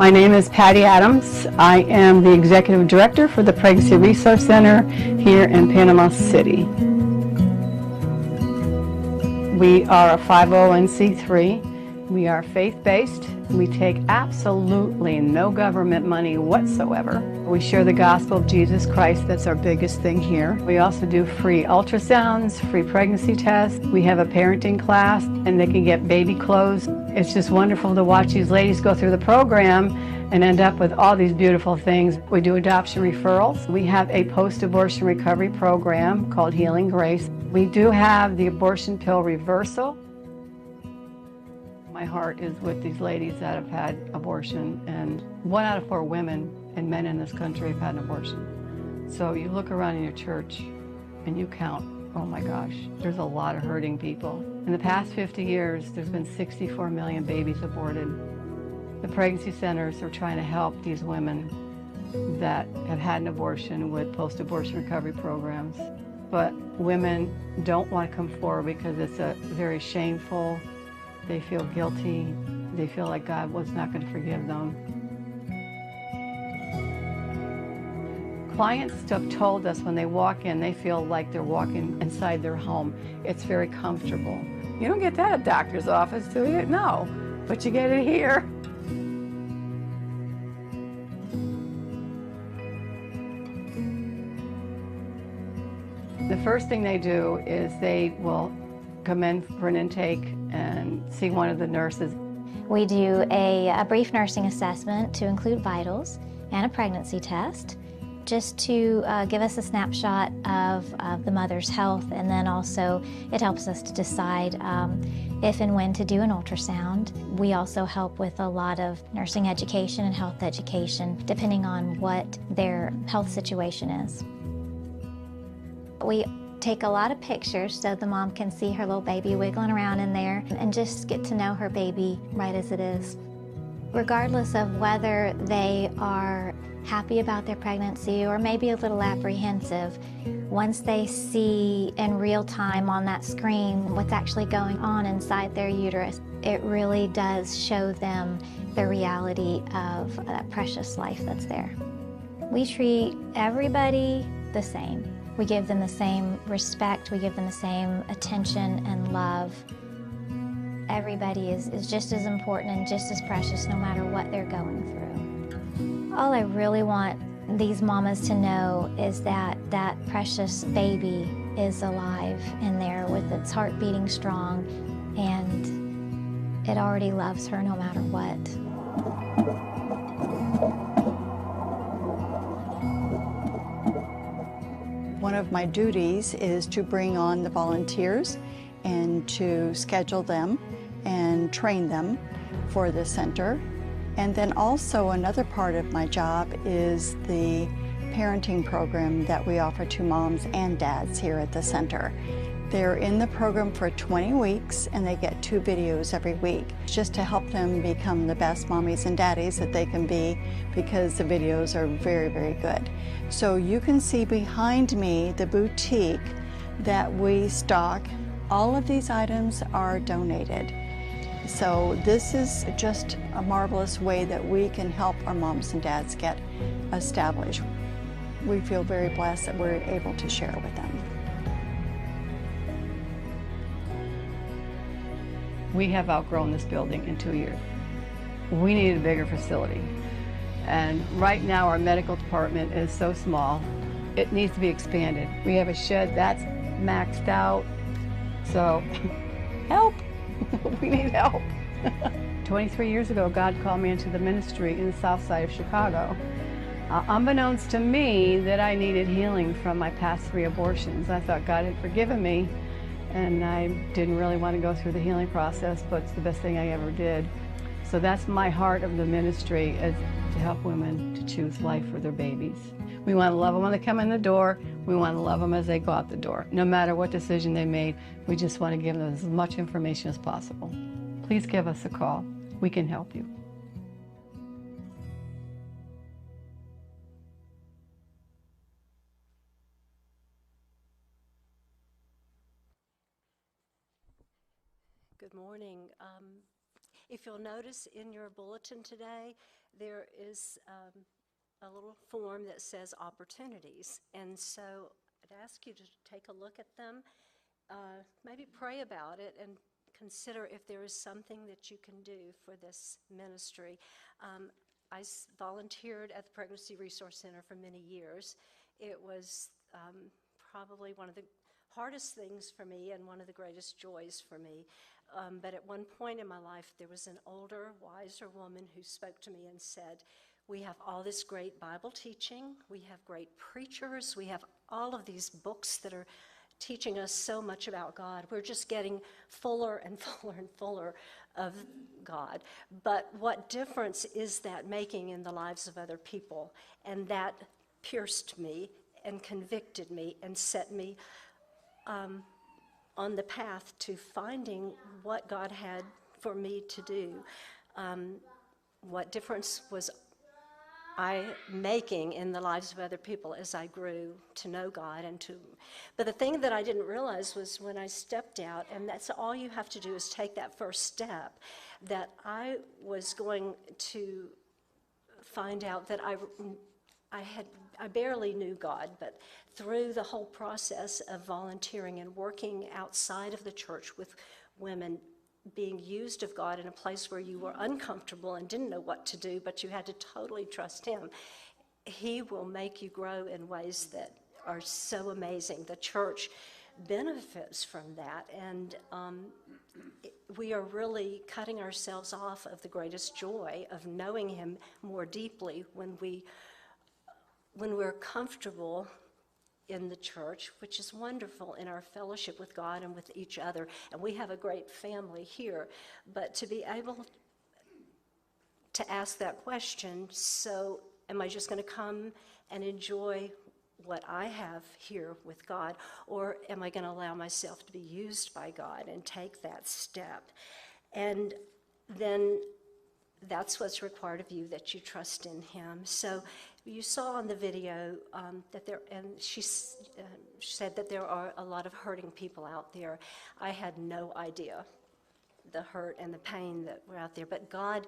My name is Patty Adams. I am the Executive Director for the Pregnancy Resource Center here in Panama City. We are a 501c3. We are faith-based. We take absolutely no government money whatsoever. We share the gospel of Jesus Christ. That's our biggest thing here. We also do free ultrasounds, free pregnancy tests. We have a parenting class, and they can get baby clothes. It's just wonderful to watch these ladies go through the program and end up with all these beautiful things. We do adoption referrals. We have a post-abortion recovery program called Healing Grace. We do have the abortion pill reversal. My heart is with these ladies that have had abortion, and 1 out of 4 women and men in this country have had an abortion. So you look around in your church and you count, oh my gosh, there's a lot of hurting people. In the past 50 years, there's been 64 million babies aborted. The pregnancy centers are trying to help these women that have had an abortion with post-abortion recovery programs. But women don't want to come forward because it's a very shameful. They feel guilty. They feel like God was not going to forgive them. Clients have told us when they walk in, they feel like they're walking inside their home. It's very comfortable. You don't get that at a doctor's office, do you? No, but you get it here. The first thing they do is they will come in for an intake and see one of the nurses. We do a brief nursing assessment to include vitals and a pregnancy test, just to give us a snapshot of the mother's health, and then also it helps us to decide if and when to do an ultrasound. We also help with a lot of nursing education and health education, depending on what their health situation is. We take a lot of pictures so the mom can see her little baby wiggling around in there and just get to know her baby right as it is. Regardless of whether they are happy about their pregnancy or maybe a little apprehensive, once they see in real time on that screen what's actually going on inside their uterus, it really does show them the reality of that precious life that's there. We treat everybody the same. We give them the same respect, we give them the same attention and love. Everybody is just as important and just as precious no matter what they're going through. All I really want these mamas to know is that that precious baby is alive in there with its heart beating strong, and it already loves her no matter what. One of my duties is to bring on the volunteers and to schedule them and train them for the center. And then also another part of my job is the parenting program that we offer to moms and dads here at the center. They're in the program for 20 weeks and they get 2 videos every week just to help them become the best mommies and daddies that they can be, because the videos are very, very good. So you can see behind me the boutique that we stock. All of these items are donated. So this is just a marvelous way that we can help our moms and dads get established. We feel very blessed that we're able to share with them. We have outgrown this building in 2 years. We need a bigger facility. And right now our medical department is so small, it needs to be expanded. We have a shed that's maxed out, so help, we need help. 23 years ago, God called me into the ministry in the south side of Chicago. Unbeknownst to me that I needed healing from my past 3 abortions. I thought God had forgiven me, and I didn't really want to go through the healing process, but it's the best thing I ever did. So that's my heart of the ministry, is to help women to choose life for their babies. We want to love them when they come in the door. We want to love them as they go out the door. No matter what decision they made, we just want to give them as much information as possible. Please give us a call. We can help you. Good morning. If you'll notice in your bulletin today, there is a little form that says opportunities. And so I'd ask you to take a look at them, maybe pray about it, and consider if there is something that you can do for this ministry. I volunteered at the Pregnancy Resource Center for many years. It was probably one of the hardest things for me and one of the greatest joys for me. But at one point in my life, there was an older, wiser woman who spoke to me and said, we have all this great Bible teaching, we have great preachers, we have all of these books that are teaching us so much about God. We're just getting fuller and fuller and fuller of God. But what difference is that making in the lives of other people? And that pierced me and convicted me and set me on the path to finding what God had for me to do. What difference was I making in the lives of other people as I grew to know God but the thing that I didn't realize was when I stepped out, and that's all you have to do is take that first step, that I was going to find out that I barely knew God, but through the whole process of volunteering and working outside of the church with women, being used of God in a place where you were uncomfortable and didn't know what to do, but you had to totally trust Him, He will make you grow in ways that are so amazing. The church benefits from that, and we are really cutting ourselves off of the greatest joy of knowing Him more deeply when we're comfortable in the church, which is wonderful in our fellowship with God and with each other. And we have a great family here. But to be able to ask that question, so am I just going to come and enjoy what I have here with God, or am I going to allow myself to be used by God and take that step? And then that's what's required of you, that you trust in Him. So you saw on the video that she said that there are a lot of hurting people out there. I had no idea the hurt and the pain that were out there, but God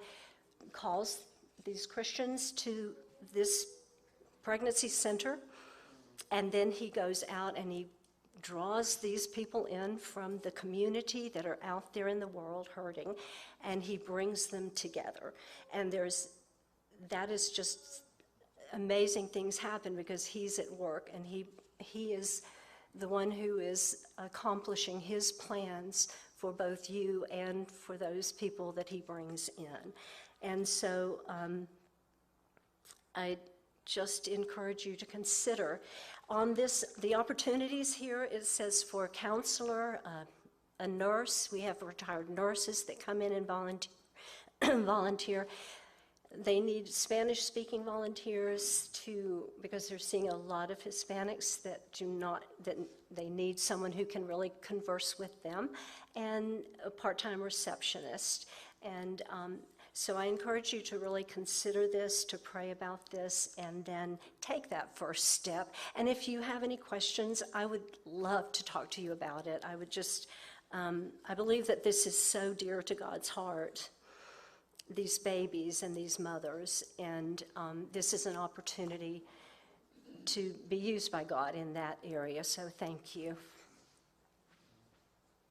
calls these Christians to this pregnancy center, and then He goes out and He draws these people in from the community that are out there in the world hurting, and He brings them together. And that is just amazing things happen because He's at work, and He is the one who is accomplishing His plans for both you and for those people that He brings in. And so I just encourage you to consider on this, the opportunities here. It says for a counselor, a nurse. We have retired nurses that come in and volunteer. They need Spanish-speaking volunteers because they're seeing a lot of Hispanics that they need someone who can really converse with them, and a part-time receptionist. And so I encourage you to really consider this, to pray about this, and then take that first step. And if you have any questions, I would love to talk to you about it. I would just, I believe that this is so dear to God's heart, these babies and these mothers, and this is an opportunity to be used by God in that area. So thank you.